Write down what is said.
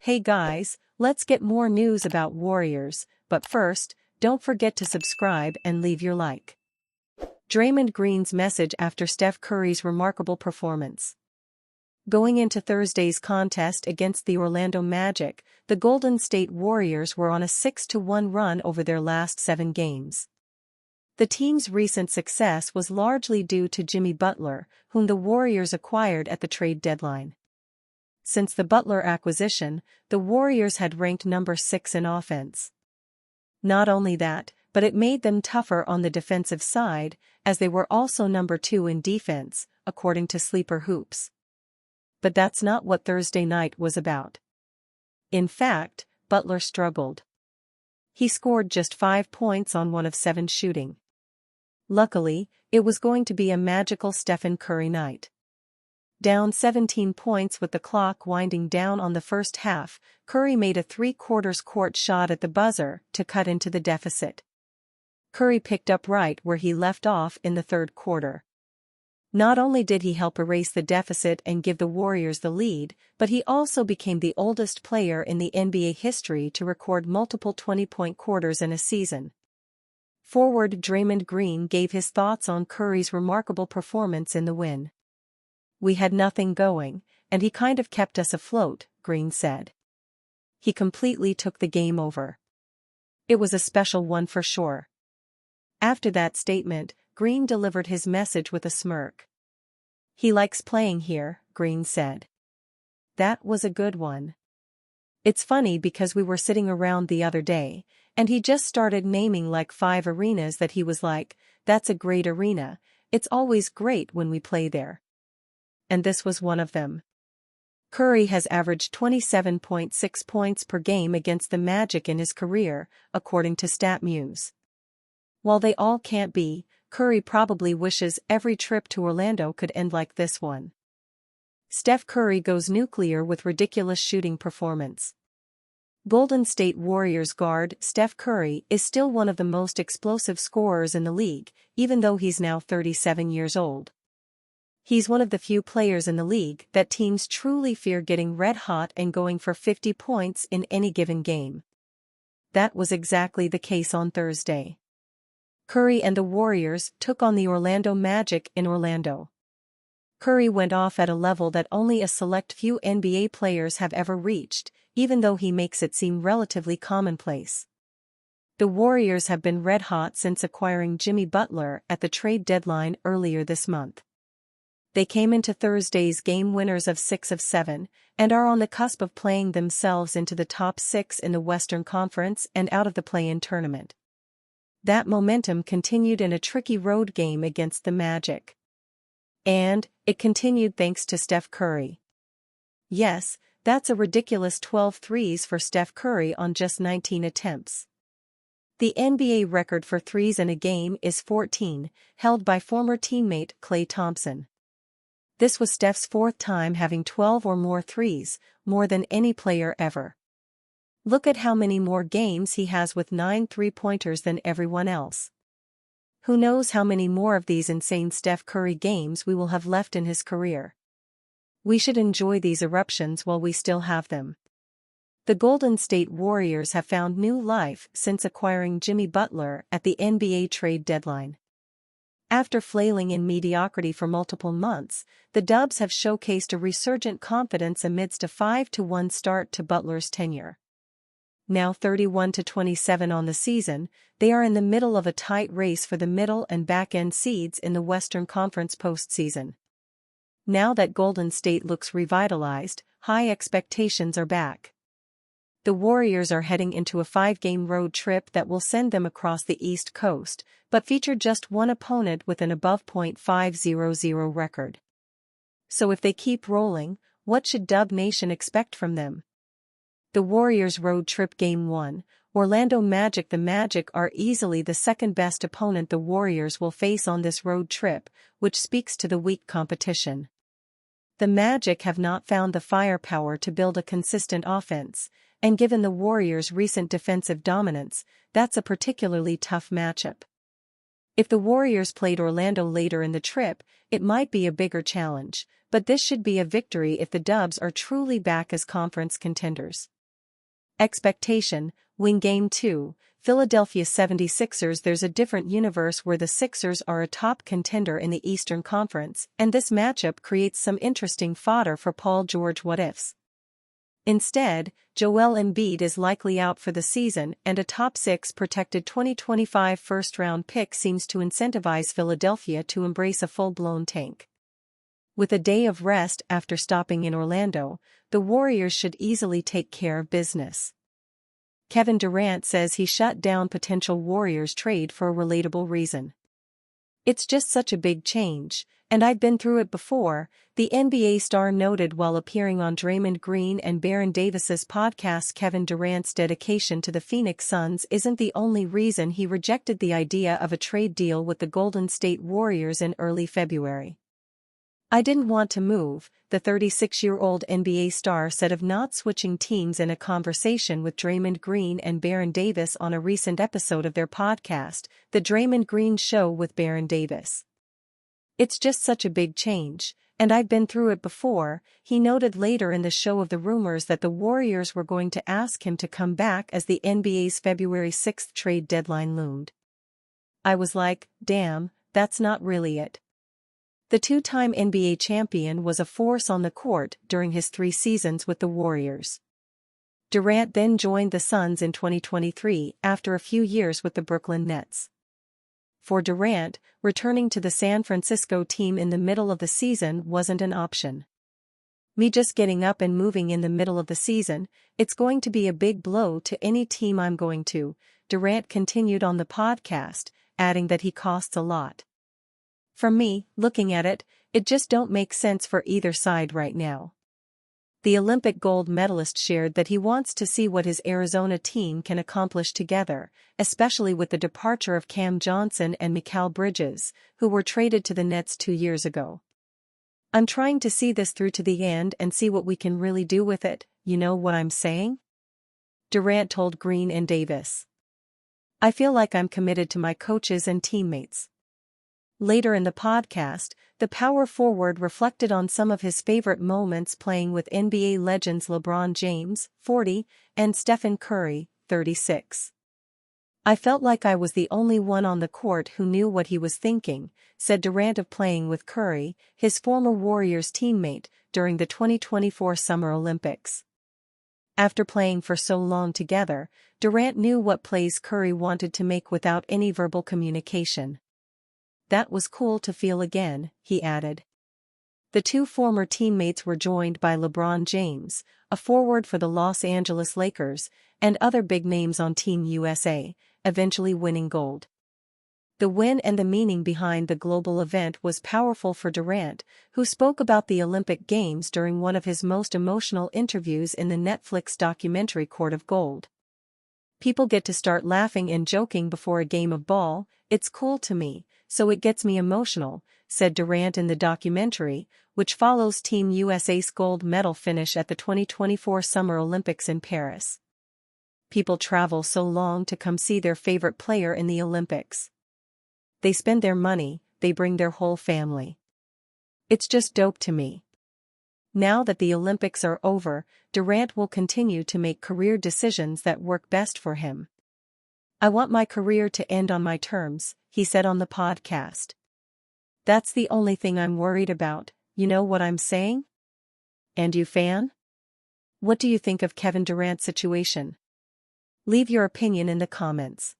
Hey guys, let's get more news about Warriors, but first, don't forget to subscribe and leave your like. Draymond Green's message after Steph Curry's remarkable performance. Going into Thursday's contest against the Orlando Magic, the Golden State Warriors were on a 6-1 run over their last 7 games. The team's recent success was largely due to Jimmy Butler, whom the Warriors acquired at the trade deadline. Since the Butler acquisition, the Warriors had ranked number 6 in offense. Not only that, but it made them tougher on the defensive side, as they were also number 2 in defense, according to Sleeper Hoops. But that's not what Thursday night was about. In fact, Butler struggled. He scored just 5 points on 1 of 7 shooting. Luckily, it was going to be a magical Stephen Curry night. Down 17 points with the clock winding down on the first half, Curry made a 3/4 court shot at the buzzer to cut into the deficit. Curry picked up right where he left off in the third quarter. Not only did he help erase the deficit and give the Warriors the lead, but he also became the oldest player in the NBA history to record multiple 20-point quarters in a season. Forward Draymond Green gave his thoughts on Curry's remarkable performance in the win. "We had nothing going, and he kind of kept us afloat," Green said. "He completely took the game over. It was a special one for sure." After that statement, Green delivered his message with a smirk. "He likes playing here," Green said. "That was a good one. It's funny because we were sitting around the other day, and he just started naming like 5 arenas that he was like, 'That's a great arena, it's always great when we play there.' And this was one of them." Curry has averaged 27.6 points per game against the Magic in his career, according to StatMuse. While they all can't be, Curry probably wishes every trip to Orlando could end like this one. Steph Curry goes nuclear with ridiculous shooting performance. Golden State Warriors guard Steph Curry is still one of the most explosive scorers in the league, even though he's now 37 years old. He's one of the few players in the league that teams truly fear getting red hot and going for 50 points in any given game. That was exactly the case on Thursday. Curry and the Warriors took on the Orlando Magic in Orlando. Curry went off at a level that only a select few NBA players have ever reached, even though he makes it seem relatively commonplace. The Warriors have been red hot since acquiring Jimmy Butler at the trade deadline earlier this month. They came into Thursday's game winners of 6 of 7, and are on the cusp of playing themselves into the top 6 in the Western Conference and out of the play-in tournament. That momentum continued in a tricky road game against the Magic. And it continued thanks to Steph Curry. Yes, that's a ridiculous 12 threes for Steph Curry on just 19 attempts. The NBA record for threes in a game is 14, held by former teammate Klay Thompson. This was Steph's 4th time having 12 or more threes, more than any player ever. Look at how many more games he has with 9 three-pointers than everyone else. Who knows how many more of these insane Steph Curry games we will have left in his career. We should enjoy these eruptions while we still have them. The Golden State Warriors have found new life since acquiring Jimmy Butler at the NBA trade deadline. After flailing in mediocrity for multiple months, the Dubs have showcased a resurgent confidence amidst a 5-1 start to Butler's tenure. Now 31-27 on the season, they are in the middle of a tight race for the middle and back-end seeds in the Western Conference postseason. Now that Golden State looks revitalized, high expectations are back. The Warriors are heading into a 5-game road trip that will send them across the East Coast, but feature just one opponent with an above .500 record. So if they keep rolling, what should Dub Nation expect from them? The Warriors' road trip Game 1, Orlando Magic. The Magic are easily the second-best opponent the Warriors will face on this road trip, which speaks to the weak competition. The Magic have not found the firepower to build a consistent offense, and given the Warriors' recent defensive dominance, that's a particularly tough matchup. If the Warriors played Orlando later in the trip, it might be a bigger challenge, but this should be a victory if the Dubs are truly back as conference contenders. Expectation, win Game 2, Philadelphia 76ers. There's a different universe where the Sixers are a top contender in the Eastern Conference, and this matchup creates some interesting fodder for Paul George what-ifs. Instead, Joel Embiid is likely out for the season, and a top 6 protected 2025 first-round pick seems to incentivize Philadelphia to embrace a full-blown tank. With a day of rest after stopping in Orlando, the Warriors should easily take care of business. Kevin Durant says he shut down potential Warriors trade for a relatable reason. "It's just such a big change, and I've been through it before," the NBA star noted while appearing on Draymond Green and Baron Davis's podcast. Kevin Durant's dedication to the Phoenix Suns isn't the only reason he rejected the idea of a trade deal with the Golden State Warriors in early February. "I didn't want to move," the 36-year-old NBA star said of not switching teams in a conversation with Draymond Green and Baron Davis on a recent episode of their podcast, The Draymond Green Show with Baron Davis. "It's just such a big change, and I've been through it before," he noted later in the show of the rumors that the Warriors were going to ask him to come back as the NBA's February 6 trade deadline loomed. "I was like, damn, that's not really it." The two-time NBA champion was a force on the court during his 3 seasons with the Warriors. Durant then joined the Suns in 2023 after a few years with the Brooklyn Nets. For Durant, returning to the San Francisco team in the middle of the season wasn't an option. "Me just getting up and moving in the middle of the season, it's going to be a big blow to any team I'm going to," Durant continued on the podcast, adding that he costs a lot. "For me, looking at it, it just don't make sense for either side right now." The Olympic gold medalist shared that he wants to see what his Arizona team can accomplish together, especially with the departure of Cam Johnson and Mikal Bridges, who were traded to the Nets 2 years ago. "I'm trying to see this through to the end and see what we can really do with it, you know what I'm saying?" Durant told Green and Davis. "I feel like I'm committed to my coaches and teammates." Later in the podcast, the power forward reflected on some of his favorite moments playing with NBA legends LeBron James, 40, and Stephen Curry, 36. "I felt like I was the only one on the court who knew what he was thinking," said Durant of playing with Curry, his former Warriors teammate, during the 2024 Summer Olympics. After playing for so long together, Durant knew what plays Curry wanted to make without any verbal communication. "That was cool to feel again," he added. The two former teammates were joined by LeBron James, a forward for the Los Angeles Lakers, and other big names on Team USA, eventually winning gold. The win and the meaning behind the global event was powerful for Durant, who spoke about the Olympic Games during one of his most emotional interviews in the Netflix documentary Court of Gold. "People get to start laughing and joking before a game of ball, it's cool to me, so it gets me emotional," said Durant in the documentary, which follows Team USA's gold medal finish at the 2024 Summer Olympics in Paris. "People travel so long to come see their favorite player in the Olympics. They spend their money, they bring their whole family. It's just dope to me." Now that the Olympics are over, Durant will continue to make career decisions that work best for him. "I want my career to end on my terms," he said on the podcast. "That's the only thing I'm worried about, you know what I'm saying?" And you, fan? What do you think of Kevin Durant's situation? Leave your opinion in the comments.